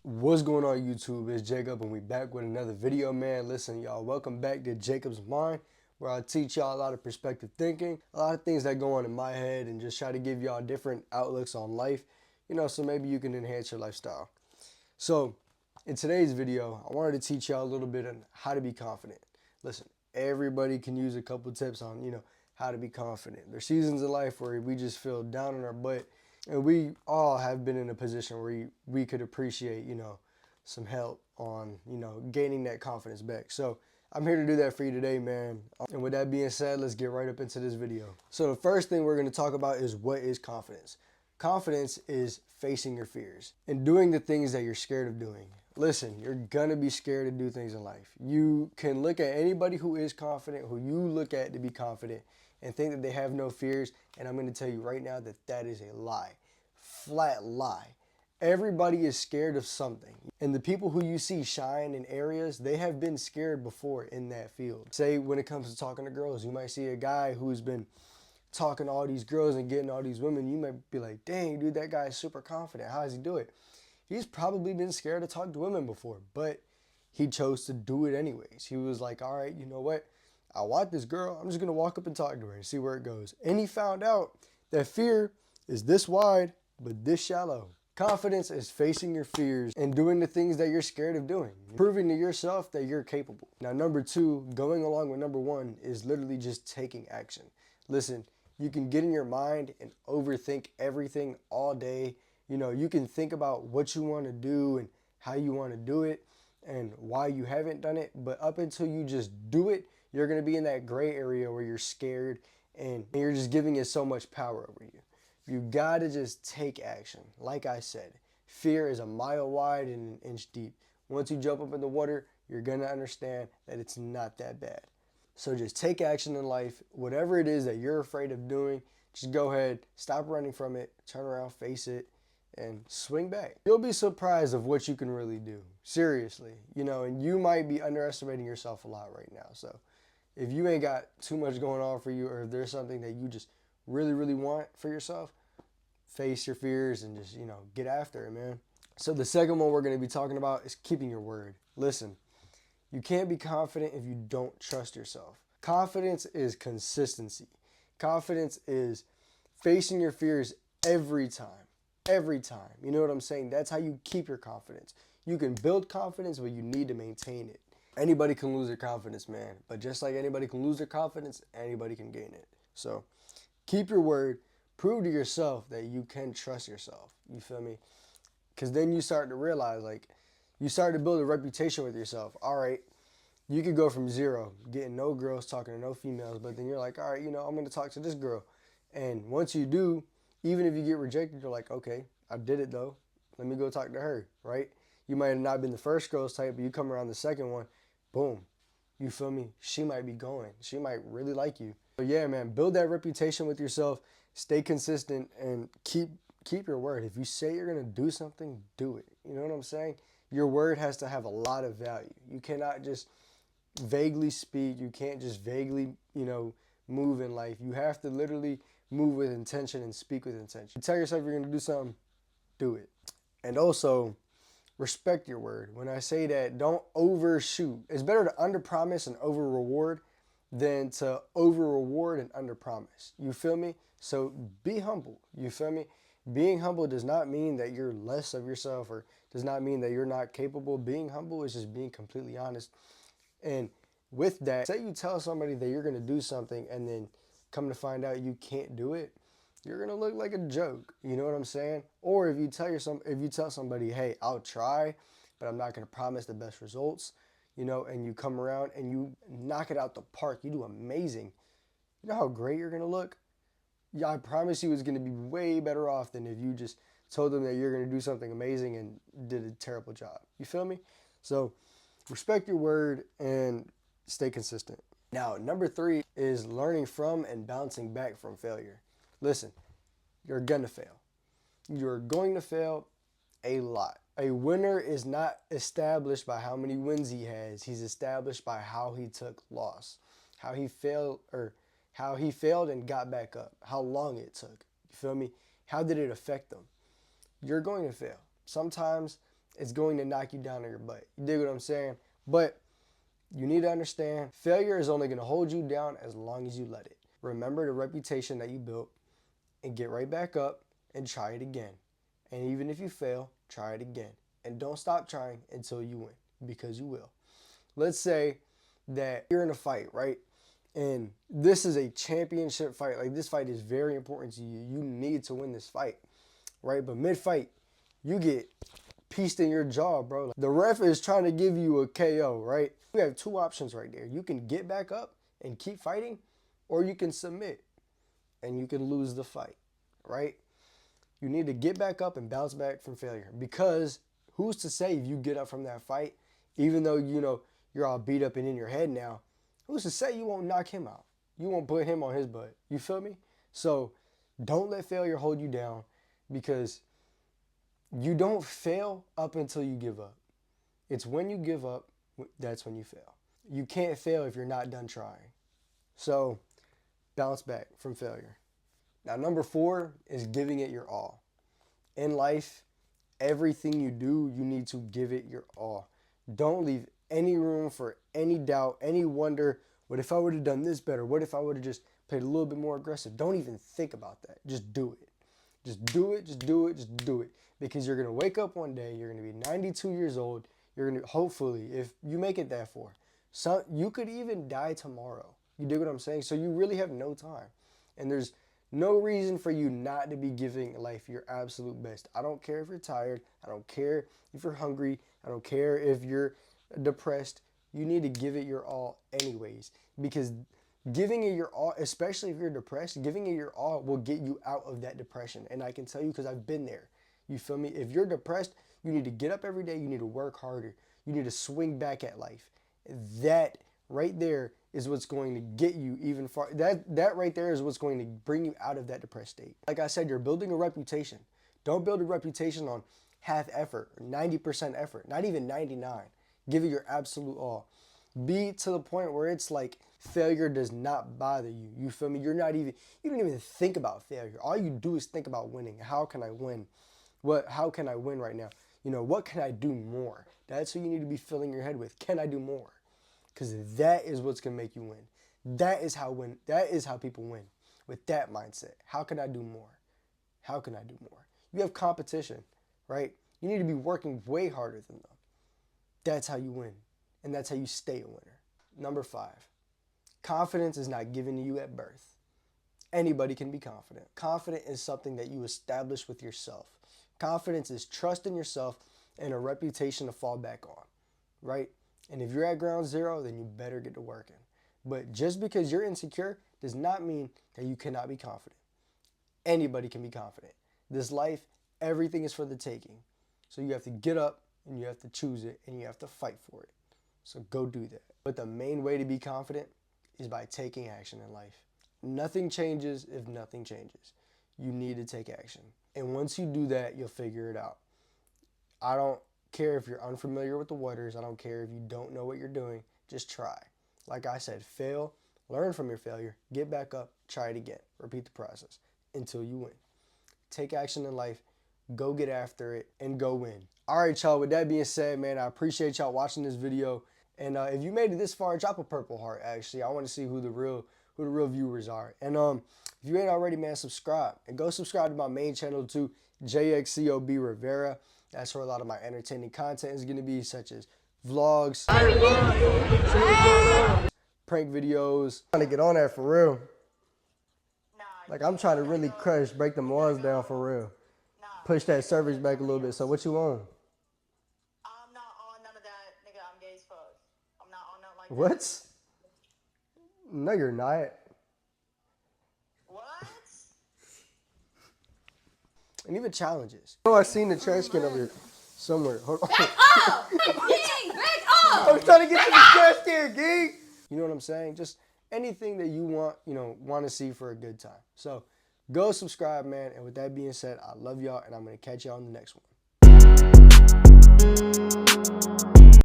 What's going on YouTube? It's Jacob and we back with another video, man. Listen, y'all, welcome back to Jacob's Mind, where I teach y'all a lot of perspective thinking, a lot of things that go on in my head, and just try to give y'all different outlooks on life, so maybe you can enhance your lifestyle. So in today's video, I wanted to teach y'all a little bit on how to be confident. Listen, everybody can use a couple tips on, how to be confident. There's seasons in life where we just feel down on our butt, and we all have been in a position where we could appreciate, some help on, gaining that confidence back. So I'm here to do that for you today, man. And with that being said, let's get right up into this video. So the first thing we're going to talk about is, what is confidence? Confidence is facing your fears and doing the things that you're scared of doing. Listen, you're going to be scared to do things in life. You can look at anybody who is confident, who you look at to be confident, and think that they have no fears. And I'm going to tell you right now that that is a lie. Flat lie. Everybody is scared of something. And the people who you see shine in areas, they have been scared before in that field. Say when it comes to talking to girls, you might see a guy who's been talking to all these girls and getting all these women. You might be like, dang, dude, that guy is super confident. How does he do it? He's probably been scared to talk to women before, but he chose to do it anyways. He was like, all right, you know what? I want this girl. I'm just going to walk up and talk to her and see where it goes. And he found out that fear is this wide, but this shallow. Confidence is facing your fears and doing the things that you're scared of doing, proving to yourself that you're capable. Now, number two, going along with number one, is literally just taking action. Listen, you can get in your mind and overthink everything all day. You can think about what you want to do and how you want to do it and why you haven't done it. But up until you just do it, you're going to be in that gray area where you're scared and you're just giving it so much power over you. You got to just take action. Like I said, fear is a mile wide and an inch deep. Once you jump up in the water, you're going to understand that it's not that bad. So just take action in life. Whatever it is that you're afraid of doing, just go ahead, stop running from it, turn around, face it, and swing back. You'll be surprised of what you can really do. Seriously, and you might be underestimating yourself a lot right now. So if you ain't got too much going on for you, or if there's something that you just really, really want for yourself, face your fears and just, get after it, man. So the second one we're going to be talking about is keeping your word. Listen, you can't be confident if you don't trust yourself. Confidence is consistency. Confidence is facing your fears every time. Every time. You know what I'm saying? That's how you keep your confidence. You can build confidence, but you need to maintain it. Anybody can lose their confidence, man. But just like anybody can lose their confidence, anybody can gain it. So keep your word. Prove to yourself that you can trust yourself. You feel me? Because then you start to realize, you start to build a reputation with yourself. All right, you could go from zero, getting no girls, talking to no females, but then you're like, all right, I'm going to talk to this girl. And once you do, even if you get rejected, you're like, okay, I did it though. Let me go talk to her, right? You might have not been the first girl's type, but you come around the second one, boom. You feel me? She might be going. She might really like you. So yeah, man, build that reputation with yourself. Stay consistent and keep your word. If you say you're going to do something, do it. You know what I'm saying? Your word has to have a lot of value. You cannot just vaguely speak. You can't just vaguely, move in life. You have to literally move with intention and speak with intention. You tell yourself you're going to do something, do it. And also, respect your word. When I say that, don't overshoot. It's better to underpromise and over-reward than to over-reward and under-promise. You feel me? So be humble. You feel me? Being humble does not mean that you're less of yourself, or does not mean that you're not capable. Being humble is just being completely honest. And with that, say you tell somebody that you're going to do something and then come to find out you can't do it, you're going to look like a joke. You know what I'm saying? Or if you tell somebody, hey, I'll try, but I'm not going to promise the best results, and you come around and you knock it out the park, you do amazing. You know how great you're going to look? Yeah, I promise you it's going to be way better off than if you just told them that you're going to do something amazing and did a terrible job. You feel me? So respect your word and stay consistent. Now, number three is learning from and bouncing back from failure. Listen, you're going to fail. You're going to fail a lot. A winner is not established by how many wins he has. He's established by how he took loss, how he failed and got back up, how long it took. You feel me? How did it affect them? You're going to fail. Sometimes it's going to knock you down on your butt. You dig what I'm saying? But you need to understand, failure is only going to hold you down as long as you let it. Remember the reputation that you built and get right back up and try it again. And even if you fail, try it again. And don't stop trying until you win, because you will. Let's say that you're in a fight, right? And this is a championship fight. Like, this fight is very important to you. You need to win this fight, right? But mid-fight, you get pieced in your jaw, bro. The ref is trying to give you a KO, right? You have two options right there. You can get back up and keep fighting, or you can submit and you can lose the fight, right? You need to get back up and bounce back from failure, because who's to say if you get up from that fight, even though, you know, you're all beat up and in your head now, who's to say you won't knock him out? You won't put him on his butt. You feel me? So don't let failure hold you down, because you don't fail up until you give up. It's when you give up, that's when you fail. You can't fail if you're not done trying. So bounce back from failure. Now, number 4 is giving it your all. In life, everything you do, you need to give it your all. Don't leave any room for any doubt, any wonder. What if I would have done this better? What if I would have just played a little bit more aggressive? Don't even think about that. Just do it. Just do it, just do it, just do it. Because you're going to wake up one day, you're going to be 92 years old. You're going to, hopefully, if you make it that far, you could even die tomorrow. You dig what I'm saying? So you really have no time. And there's no reason for you not to be giving life your absolute best. I don't care if you're tired. I don't care if you're hungry. I don't care if you're depressed. You need to give it your all anyways. Because giving it your all, especially if you're depressed, giving it your all will get you out of that depression. And I can tell you, because I've been there. You feel me? If you're depressed, you need to get up every day. You need to work harder. You need to swing back at life. That right there is what's going to get you even far. That right there is what's going to bring you out of that depressed state. Like I said, you're building a reputation. Don't build a reputation on half effort, or 90% effort, not even 99. Give it your absolute all. Be to the point where it's like failure does not bother you. You feel me? You don't even think about failure. All you do is think about winning. How can I win? How can I win right now? You know, what can I do more? That's what you need to be filling your head with. Can I do more? Because that is what's going to make you win. That is how people win, with that mindset. How can I do more? How can I do more? You have competition, right? You need to be working way harder than them. That's how you win. And that's how you stay a winner. Number 5, confidence is not given to you at birth. Anybody can be confident. Confident is something that you establish with yourself. Confidence is trust in yourself and a reputation to fall back on, right? And if you're at ground zero, then you better get to working. But just because you're insecure does not mean that you cannot be confident. Anybody can be confident. This life, everything is for the taking. So you have to get up and you have to choose it and you have to fight for it. So go do that. But the main way to be confident is by taking action in life. Nothing changes if nothing changes. You need to take action. And once you do that, you'll figure it out. I don't care if you're unfamiliar with the waters. I don't care if you don't know what you're doing. Just try. Like I said, fail, learn from your failure, get back up, try it again. Repeat the process until you win. Take action in life, go get after it, and go win. All right, y'all, with that being said, man, I appreciate y'all watching this video. And if you made it this far, drop a purple heart, actually. I want to see who the real viewers are. And if you ain't already, man, subscribe. And go subscribe to my main channel too, JxcobRivera. That's where a lot of my entertaining content is going to be, such as vlogs, prank videos. I'm trying to get on that for real. Like, I'm trying to really break the walls down for real. Push that service back a little bit. So what you on? I'm not on none of that, nigga. I'm gay as fuck. I'm not on nothing like that. What? No, you're not. What? And even challenges. Oh, I seen the trash can over here somewhere. Hold on. Back up! Gang, back up! I'm trying to get to the trash can, gang. You know what I'm saying? Just anything that you want to see for a good time. So go subscribe, man. And with that being said, I love y'all, and I'm going to catch y'all on the next one.